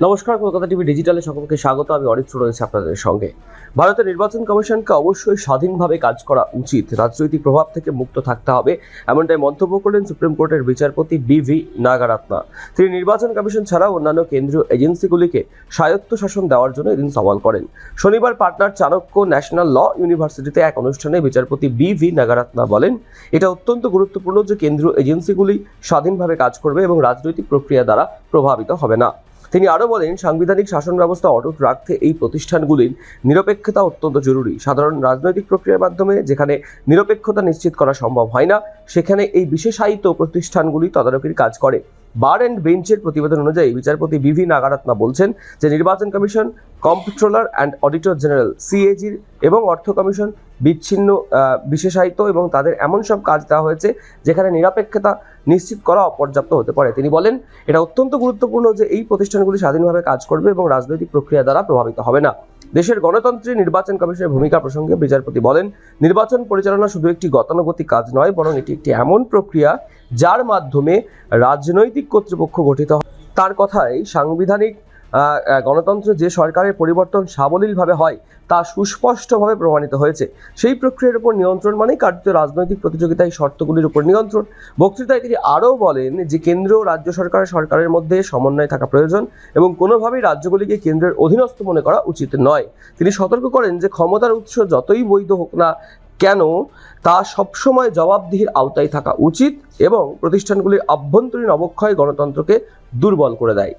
নমস্কার, কলকাতা টিভি ডিজিটালে সকলকে স্বাগত। আমি অরিত্র রয়েছে আপনাদের সঙ্গে। ভারতের নির্বাচন কমিশনকে অবশ্যই স্বাধীনভাবে কাজ করা উচিত, রাজনৈতিক প্রভাব থেকে মুক্ত থাকতে হবে, এমনটাই মন্তব্য করলেন সুপ্রিম কোর্টের বিচারপতি বি.ভি. নাগারাত্না। তিনি নির্বাচন কমিশন ছাড়াও অন্যান্য কেন্দ্রীয় এজেন্সিগুলিকে স্বায়ত্তশাসন দেওয়ার জন্য এদিন সওয়াল করেন। শনিবার পাটনার চাণক্য ন্যাশনাল ল ইউনিভার্সিটিতে এক অনুষ্ঠানে বিচারপতি বি.ভি. নাগারাত্না বলেন, এটা অত্যন্ত গুরুত্বপূর্ণ যে কেন্দ্রীয় এজেন্সিগুলি স্বাধীনভাবে কাজ করবে এবং রাজনৈতিক প্রক্রিয়া দ্বারা প্রভাবিত হবে না। তিনি আরও বলেন, সাংবিধানিক শাসন ব্যবস্থা অটুট রাখতে এই প্রতিষ্ঠানগুলির নিরপেক্ষতা অত্যন্ত জরুরি। সাধারণ রাজনৈতিক প্রক্রিয়ার মাধ্যমে যেখানে নিরপেক্ষতা নিশ্চিত করা সম্ভব হয় না, সেখানে এই বিশেষায়িত প্রতিষ্ঠানগুলি তদারকির কাজ করে। বার অ্যান্ড বেঞ্চের প্রতিবেদন অনুযায়ী বিচারপতি বি.ভি. নাগারাত্না বলছেন যে নির্বাচন কমিশন, কম্পট্রোলার অ্যান্ড অডিটর জেনারেল সিএজির এবং অর্থ কমিশন বিচ্ছিন্ন, বিশেষায়িত এবং তাদের এমন সব কাজ দেওয়া হয়েছে যেখানে নিরপেক্ষতা নিশ্চিত করা অপর্যাপ্ত হতে পারে। তিনি বলেন, এটা অত্যন্ত গুরুত্বপূর্ণ যে এই প্রতিষ্ঠানগুলি স্বাধীনভাবে কাজ করবে এবং রাজনৈতিক প্রক্রিয়া দ্বারা প্রভাবিত হবে না। দেশের গণতন্ত্রে নির্বাচন কমিশনের ভূমিকা প্রসঙ্গে বিচারপতি বলেন, নির্বাচন পরিচালনা শুধু একটি গতানুগতিক কাজ নয়, বরং এটি একটি এমন প্রক্রিয়া যার মাধ্যমে রাজনৈতিক কর্তৃপক্ষ গঠিত হয়। তার কথায়, সাংবিধানিক গণতন্ত্রে যে সরকারের পরিবর্তন সাবলীলভাবে হয় তা সুস্পষ্টভাবে প্রমাণিত হয়েছে। সেই প্রক্রিয়ার উপর নিয়ন্ত্রণ মানেই কার্যত রাজনৈতিক প্রতিযোগিতায় শর্তগুলির উপর নিয়ন্ত্রণ। বক্তৃতায় তিনি আরও বলেন যে কেন্দ্র ও রাজ্য সরকারের মধ্যে সমন্বয় থাকা প্রয়োজন এবং কোনোভাবেই রাজ্যগুলিকে কেন্দ্রের অধীনস্থ মনে করা উচিত নয়। তিনি সতর্ক করেন যে ক্ষমতার উৎস যতই বৈধ হোক না কেন, তা সবসময় জবাবদিহির আওতায় থাকা উচিত এবং প্রতিষ্ঠানগুলির আভ্যন্তরীণ অবক্ষয় গণতন্ত্রকে দুর্বল করে দেয়।